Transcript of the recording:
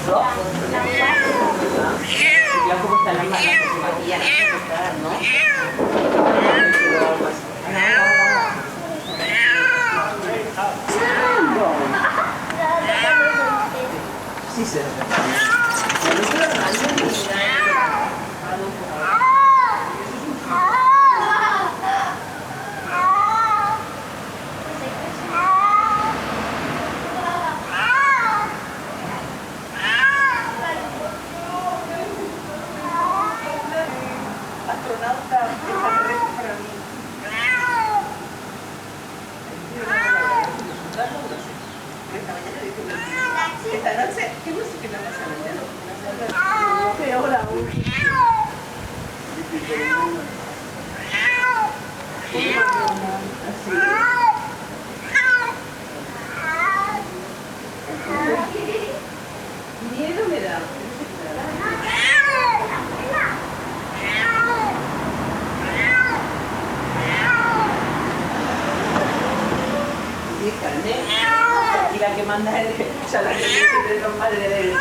rojos, ¿verdad? Y ya como están las malas que se maquillan, ¿no? Sí, sí. Astronauta extraterrestre para mí. Esta noche, ¿qué música la vas a vender? Peor aún. Miedo me da. Y la que manda es la que dice que es los padres de